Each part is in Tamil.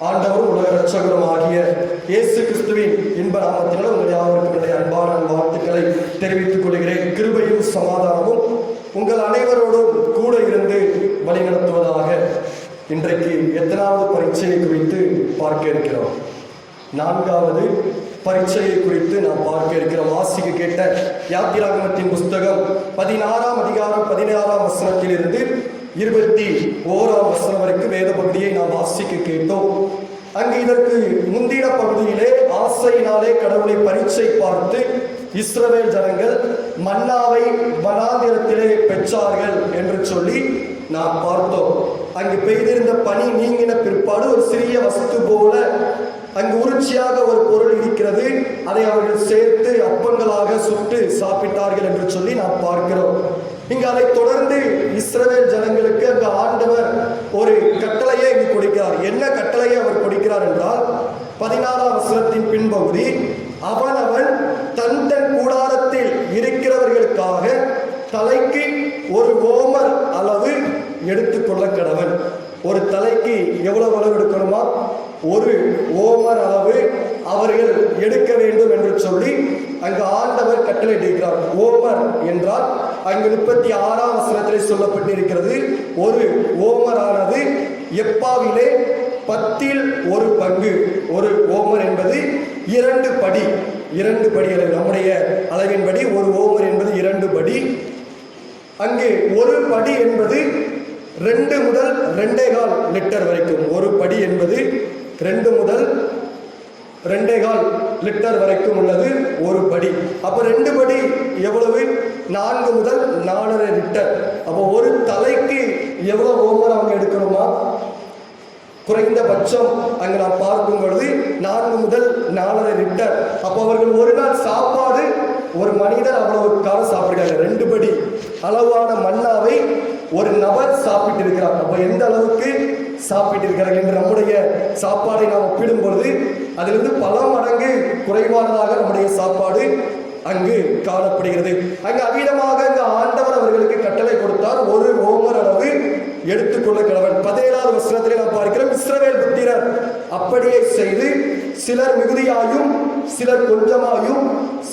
ஆண்டவரும் உலக இரட்சகரும் ஆகிய இயேசு கிறிஸ்துவின் இன்ப நாமத்தினால் உங்கள் யாவருக்கும் என்னுடைய அன்பான வாழ்த்துக்களை தெரிவித்துக் கொள்கிறேன். கிருபையும் சமாதானமும் உங்கள் அனைவரோடும் கூட இருந்து வழிநடத்துவதாக. இன்றைக்கு எத்தனாவது பரீட்சையை குறித்து பார்க்க இருக்கிறோம்? 4வது பரீட்சையை குறித்து நாம் பார்க்க இருக்கிறோம். வாசிக்க கேட்ட யாத்திராகமத்தின் புஸ்தகம் 16ஆம் அதிகாரம் 16ஆம் வசனத்தில் இருந்து 21ஆம் வசனம் வரைக்கும் வேத பகுதியை நாம் வாசிக்க கேட்டோம். அங்கு இதற்கு முந்தின பகுதியிலே ஆசையினாலே கடவுளை பரீட்சை பார்த்து இஸ்ரவேல் ஜனங்கள் மன்னாவை வனாந்திரத்திலே பெற்றார்கள் என்று சொல்லி நாம் பார்த்தோம். அங்கு பெய்திருந்த பனி நீங்கின பிற்பாடு ஒரு சிறிய வஸ்து போல அங்கு உருச்சியாக ஒரு பொருள் இருக்கிறது. அதை அவர்கள் சேர்த்து அப்பங்களாக சுட்டு சாப்பிட்டார்கள் என்று சொல்லி நாம் பார்க்கிறோம். இங்கு அதை தொடர்ந்து இஸ்ரவேல் ஜனங்களுக்கு அங்கு ஆண்டவர் ஒரு கட்டளையை இங்கு கொடுக்கிறார். என்ன கட்டளையை அவர் கொடுக்கிறார் என்றால் 16ஆம் வசனத்தின் பின்பகுதி, அவனவன் தன் தன் கூடாரத்தில் இருக்கிறவர்களுக்காக தலைக்கு ஒரு ஓமர் அளவு எடுத்துக்கொள்ள கடவன். ஒரு தலைக்கு எவ்வளவு அளவு எடுக்கணுமா? ஒரு ஓமர் அளவு அவர்கள் எடுக்க வேண்டும் என்று சொல்லி அங்கு ஆண்டவர் கட்டளை இருக்கிறார். ஓமர் என்றால் அங்கு 36ஆம் வசனத்திலே சொல்லப்பட்டிருக்கிறது. ஒரு ஓமரானது எப்பாவிலே 10ல் ஒரு பங்கு. ஒரு ஓமர் என்பது 2 படி. 2 படி அளவு, நம்முடைய அளவின்படி ஒரு ஓமர் என்பது 2 படி. அங்கு ஒரு படி என்பது 2 முதல் 2.25 லிட்டர் வரைக்கும். ஒரு படி என்பது 2 முதல் 2.25 லிட்டர் வரைக்கும் உள்ளது ஒரு படி. அப்போ 2 படி எவ்வளவு? 4 முதல் 4.5 லிட்டர். அப்போ ஒரு தலைக்கு எவ்வளவு ஓமர் அவங்க எடுக்கணுமா? குறைந்தபட்சம் அங்கு நாம் பார்க்கும் பொழுது 4 முதல் 4.5 லிட்டர். அப்போ அவர்கள் ஒரு நாள் சாப்பாடு, ஒரு மனிதர் அவ்வளவு காலம் சாப்பிடுறாங்க. 2 படி அளவான மன்னாவை ஒரு நபர் சாப்பிட்டு இருக்கிறார். அப்ப எந்த அளவுக்கு சாப்பிட்டு இருக்கிறார்கள் என்று நம்முடைய சாப்பாடை நாம் ஒப்பிடும் பொழுது அதிலிருந்து பல மடங்கு குறைவானதாக நம்முடைய சாப்பாடு அங்கு காணப்படுகிறது. அங்கு அவ்விதமாக அங்கு ஆண்டவர் அவர்களுக்கு கட்டளை கொடுத்தார். ஒரு ஓமர் அளவு எடுத்துக்கொள்ள கடவன். 17ஆவது வசனத்திலே நாம் பார்க்கிறோம், இஸ்ரவேல் புத்திரர் அப்படியே செய்து சிலர் மிகுதியாயும் சிலர் கொஞ்சமாயும்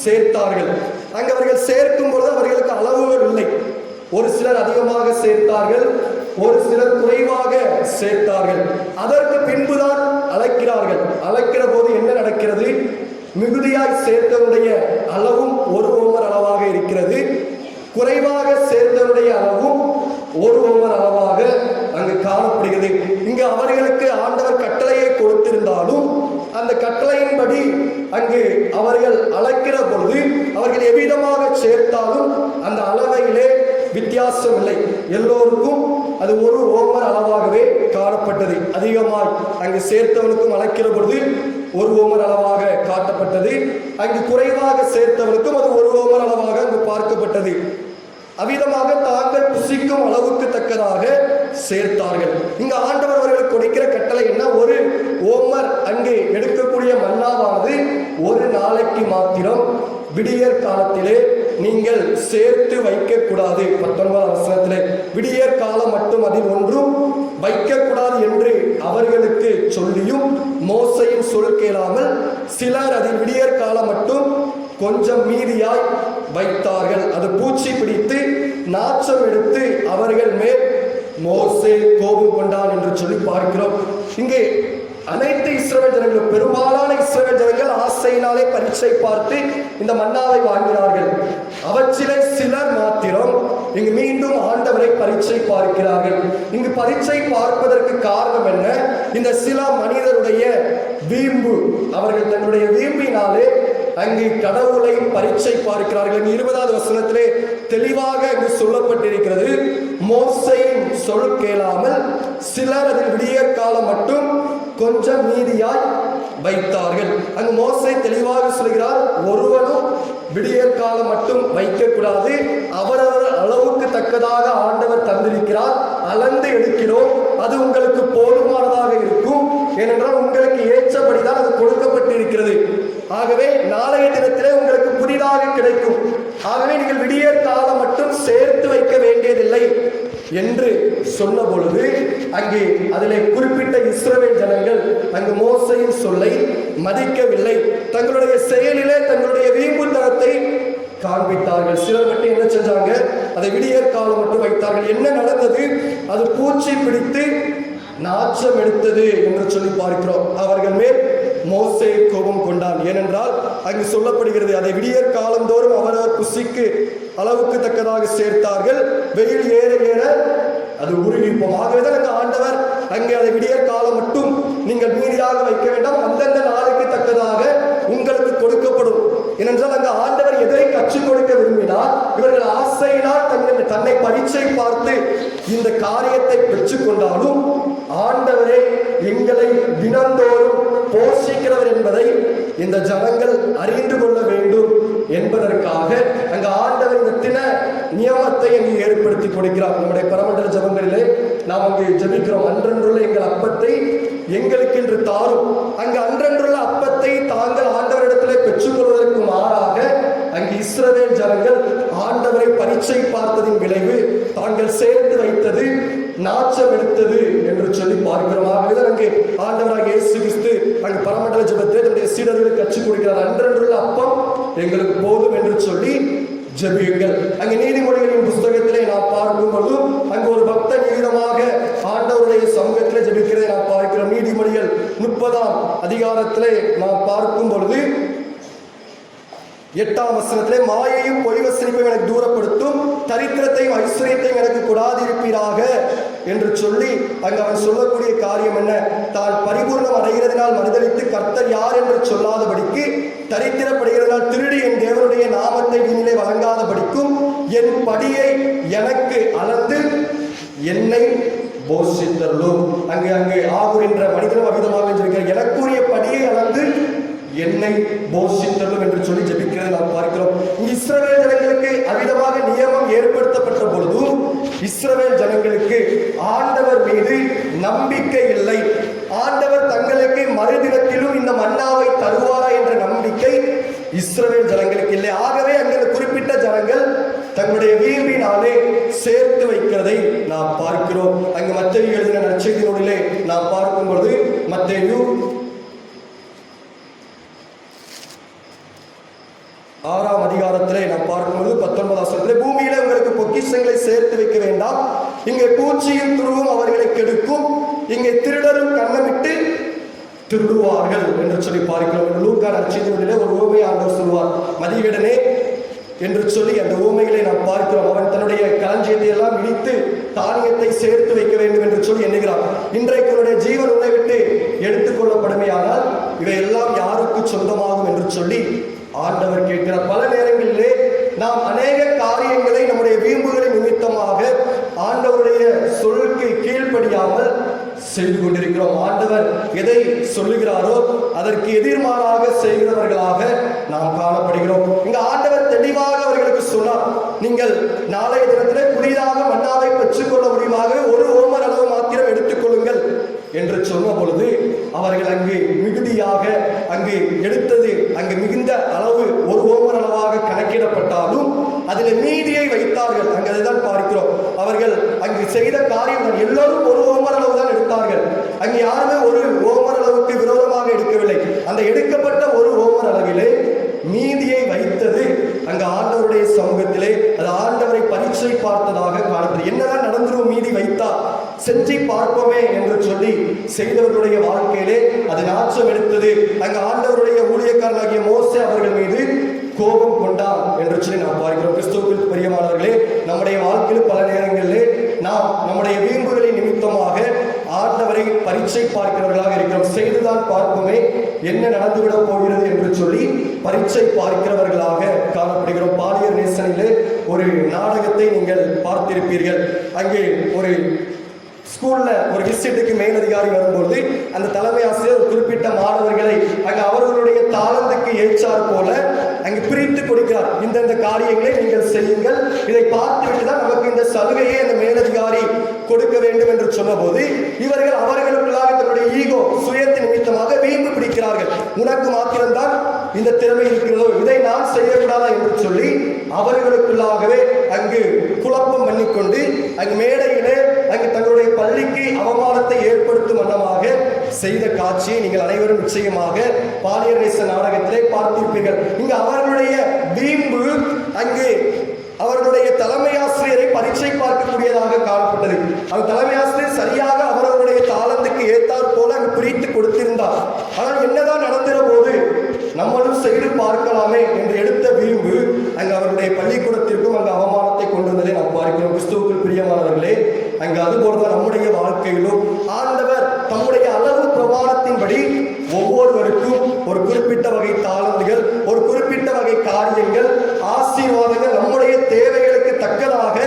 சேர்த்தார்கள். அங்கு அவர்கள் சேர்க்கும் பொழுது அவர்களுக்கு அளவுகள் இல்லை. ஒரு சிலர் அதிகமாக சேர்த்தார்கள், ஒரு சிலர் குறைவாக சேர்த்தார்கள். அதற்கு பின்புதான் அழைக்கிறார்கள். அழைக்கிற போது என்ன நடக்கிறது? மிகுதியாய் சேர்த்தவருடைய அளவும் ஒரு ஓமர் அளவாக இருக்கிறது. குறைவாக சேர்த்தவருடைய அளவும் ஒரு ஓமர் அளவாக அங்கு காணப்படுகிறது. இங்கு அவர்களுக்கு ஆண்டவர் கட்டளையை கொடுத்திருந்தாலும் அந்த கட்டளையின்படி அங்கு அவர்கள் அழைக்கிற பொழுது அவர்கள் எவ்விதமாக சேர்த்தாலும் அந்த அளவையிலே வித்தியாசம் இல்லை. எல்லோருக்கும் அது ஒரு ஓமர் அளவாகவே காணப்பட்டது. அதிகமாய் அங்கு சேர்த்தவனுக்கும் அழைக்கிற பொழுது ஒரு ஓமர் அளவாக காட்டப்பட்டது. அங்கு குறைவாக சேர்த்தவனுக்கும் அது ஒரு ஓமர் அளவாக அங்கு பார்க்கப்பட்டது. அவ்விதமாக தாங்கள் புசிக்கும் அளவுக்கு தக்கதாக சேர்த்தார்கள். இங்கு ஆண்டவர் அவர்களுக்கு கொடுக்கிற கட்டளை என்ன? ஒரு ஓமர் அங்கே எடுக்கக்கூடிய மன்னாவானது ஒரு நாளைக்கு மாத்திரம் விடியற் காலத்திலே நீங்கள் சேர்த்து வைக்க கூடாது. 19ஆம் வசனத்திலே விடியற் காலம் மட்டும் அதில் ஒன்றும் வைக்கக்கூடாது என்று அவர்களுக்கு சொல்லியும் மோசையின் சொல் கேளாமல் சிலர் அதில் விடியற் காலம் மட்டும் கொஞ்சம் மீதியாய் வைத்தார்கள். அது பூச்சி பிடித்து நாச்சம் எடுத்து அவர்கள் மேல் மோசே கோபம் கொண்டான் என்று சொல்லி பார்க்கிறோம். இங்கே அனைத்து இஸ்ரவேல் ஜனங்களும், பெரும்பாலான இஸ்ரவேல் ஜனங்கள் ஆசையினாலே பரீட்சை பார்த்து இந்த மன்னாவை வாங்கினார்கள். அவற்றிலே சிலர் மாத்திரம் இங்கு மீண்டும் ஆண்டவரை பரீட்சை பார்க்கிறார்கள். இங்கு பரீட்சை பார்ப்பதற்கு காரணம் என்ன? இந்த சில மனிதருடைய வீம்பு. அவர்கள் தன்னுடைய வீம்பினாலே அங்கு கடவுளை பரீட்சை பார்க்கிறார்கள். 20ஆவது வசனத்திலே தெளிவாக அங்கு சொல்லப்பட்டிருக்கிறது, மோசையின் சொல் கேளாமல் சிலர் அதில் விடியற் காலம் மட்டும் கொஞ்சம் மீதியாய் வைத்தார்கள். அங்கு மோசே தெளிவாக சொல்கிறார், ஒருவனும் விடியற் காலம் மட்டும் வைக்கக்கூடாது. அவரவர் அளவுக்கு தக்கதாக ஆண்டவர் தந்திருக்கிறார். அளந்து எடுக்கிறோம், அது உங்களுக்கு போதுமானதாக இருக்கும். ஏனென்றால் உங்களுக்கு ஏற்றபடிதான் அது கொடுக்கப்பட்டிருக்கிறது. ஆகவே நாளைய தினத்திலே உங்களுக்கு புதிதாக கிடைக்கும். ஆகவே நீங்கள் விடியற் காலம் மட்டும் சேர்த்து வைக்க வேண்டியதில்லை. என்று சொன்ன பொழுது அங்கே அதிலே குறிப்பிட்ட இஸ்ரவேல் ஜனங்கள் அங்கு மோசையின் சொல்லை மதிக்கவில்லை. தங்களுடைய செயலிலே தங்களுடைய வீம்புத்தனத்தை காண்பித்தார்கள். சிலர் மட்டும் என்ன செஞ்சாங்க, அதை விடியற் காலம் மட்டும் வைத்தார்கள். என்ன நடந்தது? அது பூச்சி பிடித்து நாச்சம் எடுத்தது என்று சொல்லி பார்க்கிறோம். அவர்கள் மேல் மோசே கோபம் கொண்டான். ஏனென்றால் அங்கு சொல்லப்படுகிறது, அதை விடியற் காலந்தோறும் அவரவர் குசிக்கு அளவுக்கு தக்கதாக சேர்த்தார்கள், வெயில் ஏற ஏற அது உருகிப்போம். ஆகவேதான் அந்த ஆண்டவர் அங்கே அதை விடியற் காலம் மட்டும் நீங்கள் மீதியாக வைக்க வேண்டாம், அந்தந்த நாளுக்கு தக்கதாக உங்களுக்கு கொடுக்கப்படும். ஏனென்றால் அங்கு ஆண்டவர் எதை கற்றுக் கொடுக்க விரும்பினார், இவர்கள் ஆசையினால் தன்னை பரீட்சை பார்த்து இந்த காரியத்தை பெற்றுக் கொண்டாலும் ஆண்டவரே எங்களை தினந்தோறும் போஷிக்கிறவர் என்பதை இந்த ஜனங்கள் அறிந்து கொள்ள வேண்டும் என்பதற்காக அங்கு ஆண்டவர் இந்த தின நியமத்தை அங்கு ஏற்படுத்தி கொடுக்கிறார். நம்முடைய பரமண்டல ஜபங்களிலே நாம் அங்கு ஜபிக்கிறோம், அன்றன்றுள்ள எங்கள் அப்பத்தை எங்களுக்கு என்று தாரும். அங்கு அன்றன்றுள்ள அப்பத்தை தாங்கள் ஆண்டவரிடத்திலே பெற்றுக்கொள்வதற்கு மாறாக அங்கு இஸ்ரவேல் ஜனங்கள் ஆண்டவரை பரீட்சை பார்த்ததின் விளைவு தாங்கள் சேர்த்து வைத்தது நாச்சம் எடுத்தது என்று சொல்லி பார்க்கிறோம். ஆகவே அங்கே ஆண்டவராக இயேசு கிறிஸ்து அங்கு பரமண்டல ஜபத்தை தன்னுடைய சீடர்களுக்கு கற்றுக் கொடுக்கிறார். அன்றன்றுள்ள அப்பம் எங்களுக்கு போதும் என்று சொல்லி ஜெபியுங்கள். அங்கு நீதிமொழிகளின் புஸ்தகத்திலே நாம் பார்க்கும் பொழுதும் அங்கு ஒரு பக்த நீளமாக ஆண்டவருடைய சமூகத்திலே ஜெபிக்கிறதை நாம் பார்க்கிறோம். நீதிமொழிகள் 30ஆம் அதிகாரத்திலே நாம் பார்க்கும் பொழுது 8ஆம் வசனத்திலே, மாயையும் பொய் வசனிப்பையும் எனக்கு தூரப்படுத்தும், தரித்திரத்தையும் ஐஸ்வர்யத்தையும் எனக்கு கொடாதிருப்பீராக என்று சொல்லி அங்கு அவன் சொல்லக்கூடிய காரியம் என்ன? தான் பரிபூர்ணம் அடைகிறதினால் மனிதனுக்கு கர்த்தர் யார் என்று சொல்லாதபடிக்கு, தரித்திரப்படுகிறதினால் திருடி என் தேவனுடைய நாமத்தை வீணிலே வழங்காதபடிக்கும், என் படியை எனக்கு அளந்து என்னை போஷித்தருளும். அங்கு ஆகூர் என்ற மனிதனும் அவிதமாக இருக்கிறார், எனக்குரிய படியை அளந்து என்னை போஷித்தருளும் என்று சொல்லி ஜெபிக்கிறதை நாம் பார்க்கிறோம். இஸ்ரவேல் ஜனங்களுக்கு அவிதமாக நியமம் ஏற்படுத்தப்பட்ட பொழுதும் இஸ்ரவேல் ஜனங்களுக்கு ஆண்டவர் மீது நம்பிக்கை இல்லை. ஆண்டவர் தங்களுக்கு மறுதினத்திலும் இந்த மன்னாவை தருவாரா என்ற நம்பிக்கை இஸ்ரவேல் ஜனங்களுக்கு இல்லை. ஆகவே அங்கே குறிப்பிட்ட ஜனங்கள் தங்களுடைய வீம்பினாலே சேர்த்து வைக்கிறதை நாம் பார்க்கிறோம். அங்கு மத்தேயு எழுதின நற்செய்தி நூலிலே நாம் பார்க்கும் பொழுது மத்தேயு 6ஆம் அதிகாரத்திலே நாம் பார்க்கும்போது 19ஆம் வசனத்திலே, பூமியில உங்களுக்கு பொக்கிஷங்களை சேர்த்து வைக்க வேண்டாம், இங்கே பூச்சியும் துருவும் அவர்களை கெடுக்கும், இங்கே திருடரும் கண்ணமிட்டு திருடுவார்கள் என்று சொல்லி பார்க்கிறோம். லூக்கா நற்செய்தியிலே ஒரு உவமையை ஆண்டவர் சொல்வார், மதியடனே என்று சொல்லி அந்த உவமைகளை நாம் பார்க்கிறோம். அவன் தன்னுடைய களஞ்சியத்தை எல்லாம் இடித்து தானியத்தை சேர்த்து வைக்க வேண்டும் என்று சொல்லி எண்ணுகிறான். இன்றைக்கு அவருடைய ஜீவன் உன்னை விட்டு எடுத்துக்கொள்ளப்படுமையானால் இவை எல்லாம் யாருக்கு சொந்தமாகும் என்று சொல்லி ஆண்டவர் கேட்கிறார். பல நேரங்களிலே நாம் அநேக காரியங்களை நம்முடைய வீம்புகளின் நிமித்தமாக ஆண்டவருடைய சொல்லுக்கு கீழ்ப்படியாமல் செய்து கொண்டிருக்கிறோம். ஆண்டவர் எதை சொல்லுகிறாரோ அதற்கு எதிர்மாறாக செய்கிறவர்களாக நாம் காணப்படுகிறோம். இங்க ஆண்டவர் தெளிவாக அவர்களுக்கு சொன்னார், நீங்கள் நாளைய தினத்திலே புதிதாக மன்னாவை பெற்றுக்கொள்ள முடியுமாக ஒரு ஓமர் அளவு மாத்திரம் எடுத்துக்கொள்ளுங்கள் என்று சொன்ன பொழுது அவர்கள் அங்கு மிகுதியாக அங்கு எடுத்தது அங்கு மிகுந்த அளவு ஒரு ஓமர் அளவாக கணக்கிடப்பட்டாலும் அதில் மீதியை வைத்தார்கள். அங்கு அதைதான் பார்க்கிறோம். அவர்கள் அங்கு செய்த காரியம் தான், எல்லோரும் ஒரு ஓமர் அளவு தான் எடுத்தார்கள். அங்கு யாருமே ஒரு ஓமர் அளவுக்கு விரோதமாக எடுக்கவில்லை. அந்த எடுக்கப்பட்ட ஒரு ஓமர் அளவிலே மீதியை வைத்தது அங்கு ஆண்டவருடைய சமூகத்திலே அது ஆண்டவரை பரீட்சை பார்த்ததாக காணப்படுகிறது. என்னதான் நடந்துரும் மீதி வைத்தா செஞ்சு பார்ப்போமே என்று சொல்லி செய்தவர்களுடைய வாழ்க்கையிலே அது நாச்சம் எடுத்தது. அங்கு ஆண்டவருடைய ஊழியக்காரனாகிய மோசே அவர்கள் மீது கோபம் கொண்டான் என்று சொல்லி நாம் பார்க்கிறோம். கிறிஸ்துவுக்குள் பிரியமானவர்களே, நம்முடைய வாழ்க்கையில் பல நேரங்களிலே நாம் நம்முடைய வீம்புகளின் நிமித்தமாக ஆண்டவரை பரீட்சை பார்க்கிறவர்களாக இருக்கிறோம். செய்துதான் பார்ப்போமே என்ன நடந்துவிடப் போகிறது என்று சொல்லி பரீட்சை பார்க்கிறவர்களாக காணப்படுகிறோம். பாலியர் நேசனிலே ஒரு நாடகத்தை நீங்கள் பார்த்திருப்பீர்கள். அங்கே ஒரு ஸ்கூல்ல ஒரு விசிட்டுக்கு மேலதிகாரி வரும்போது அந்த தலைமை ஆசிரியர் குறிப்பிட்ட மாணவர்களை அங்கு அவர்களுடைய தாளந்துக்கு ஏற்றார் போல அங்கு பிரித்து கொடுக்கிறார். இந்த காரியங்களை நீங்கள் செய்யுங்கள், இதை பார்த்துவிட்டு தான் நமக்கு இந்த சலுகையை அந்த மேலதிகாரி கொடுக்க வேண்டும் என்று சொன்ன போது இவர்கள் அவர்களுக்குள்ளாக தன்னுடைய ஈகோ சுயத்தின் நிமித்தமாக வீம்பு பிடிக்கிறார்கள். உனக்கு மாத்திரம்தான் இந்த திறமை இருக்கிறதோ, இதை நான் செய்யக்கூடாதா என்று சொல்லி அவர்களுக்குள்ளாகவே அங்கு குழப்பம் பண்ணிக்கொண்டு அங்கு மேடையிலே அங்கு தங்களுடைய பள்ளிக்கு அவமானத்தை ஏற்படுத்தும் வண்ணமாக செய்த காட்சியை நீங்கள் அனைவரும் நிச்சயமாக பாலியல் நேச நாடகத்திலே பார்த்திருப்பீர்கள். இங்கு அவர்களுடைய வீம்பு அங்கு அவர்களுடைய தலைமை ஆசிரியரை பரீட்சை பார்க்கக்கூடியதாக காணப்பட்டது. அந்த தலைமை ஆசிரியர் சரியாக அவர்களுடைய தாளத்துக்கு ஏற்றாற் போல அங்கு பிரித்து கொடுத்திருந்தார். ஆனால் என்னதான் நடந்துற போது நம்மளும் செய்து பார்க்கலாமே என்று எடுத்த வீம்பு அங்கு அவருடைய பள்ளிக்கூடத்திற்கும் அங்கு அவமானத்தை கொண்டு வந்ததை நாம் பார்க்கிறோம். கிறிஸ்துவுக்குள் பிரியமானவர்களே, அங்கு அதுபோலதான் நம்முடைய வாழ்க்கையிலும் ஆண்டவர் தம்முடைய அளவு பிரமாணத்தின்படி ஒவ்வொருவருக்கும் ஒரு குறிப்பிட்ட வகை தாளந்துகள், ஒரு குறிப்பிட்ட வகை காரியங்கள், ஆசீர்வாதங்கள் நம்முடைய தேவைகளுக்கு தக்கதாக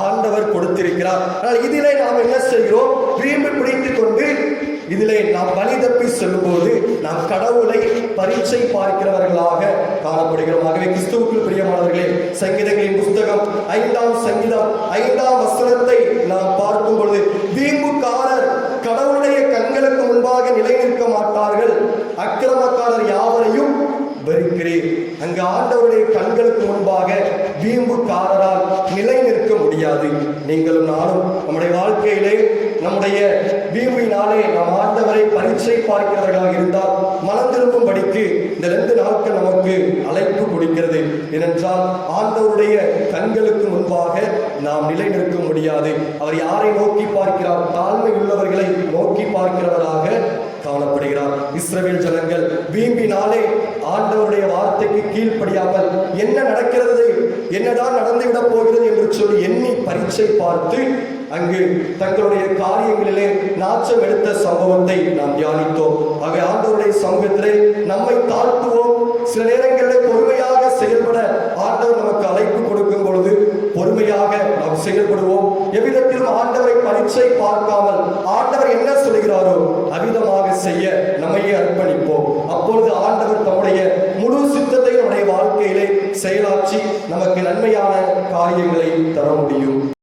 ஆண்டவர் கொடுத்திருக்கிறார். ஆனால் இதிலே நாம் என்ன செய்கிறோம்? வீம்பு பிடித்துக் கொண்டு இதிலே நாம் வழி தப்பி செல்லும் போது நாம் கடவுளை பரீட்சை பார்க்கிறவர்களாக காணப்படுகிறோம். ஆகவே கிறிஸ்துவுக்குள் பிரியமானவர்களே, சங்கீதங்களின் புஸ்தகம் 5ஆம் சங்கீதம் 5ஆம் வசனத்தை நாம் பார்க்கும் பொழுது, வீம்புக்காரர் கடவுளுடைய கண்களுக்கு முன்பாக நிலை நிற்க மாட்டார்கள், அக்கிரமக்காரர் யாவரையும் வெறுக்கிறேன். அங்கு ஆண்டவருடைய கண்களுக்கு முன்பாக வீம்புக்காரரால் நிலை நிற்க முடியாது. நீங்களும் நானும் நம்முடைய வாழ்க்கையிலே நம்முடைய வீம்பினாலே நாம் ஆண்டவரை பரீட்சை பார்க்கிறவர்களாக இருந்தால் மனம் திரும்பும்படிக்கு இந்த 2 நாட்கள் நமக்கு அழைப்பு கொடுக்கிறது. ஏனென்றால் ஆண்டவருடைய கண்களுக்கு முன்பாக நாம் நிலை நிற்க முடியாது. அவர் யாரை நோக்கி பார்க்கிறார்? தாழ்மை உள்ளவர்களை நோக்கி பார்க்கிறவராக காணப்படுகிறார். இஸ்ரவேல் ஜனங்கள் வீம்பினாலே ஆண்டவருடைய வார்த்தைக்கு கீழ்ப்படியாமல் என்ன நடக்கிறது, என்னதான் நடந்துவிடப் போகிறது என்று சொல்லி எண்ணி பரீட்சை பார்த்து அங்கு தங்களுடைய காரியங்களிலே நாச்சம் எடுத்த சம்பவத்தை நாம் தியானித்தோம். ஆக ஆண்டவருடைய சமூகத்திலே நம்மை தாழ்த்துவோம். சில நேரங்களில் பொறுமையாக செயல்பட ஆண்டவர் நமக்கு அழைப்பு கொடுக்கும் பொழுது பொறுமையாக நாம் செயல்படுவோம். எவ்விதத்திலும் ஆண்டவரை பரீட்சை பார்க்காமல் ஆண்டவர் என்ன சொல்கிறாரோ அவ்விதமாக செய்ய நம்மையே அர்ப்பணிப்போம். அப்பொழுது ஆண்டவர் தம்முடைய முழு சித்தத்தை நம்முடைய வாழ்க்கையிலே செயலாற்றி நமக்கு நன்மையான காரியங்களை தர முடியும்.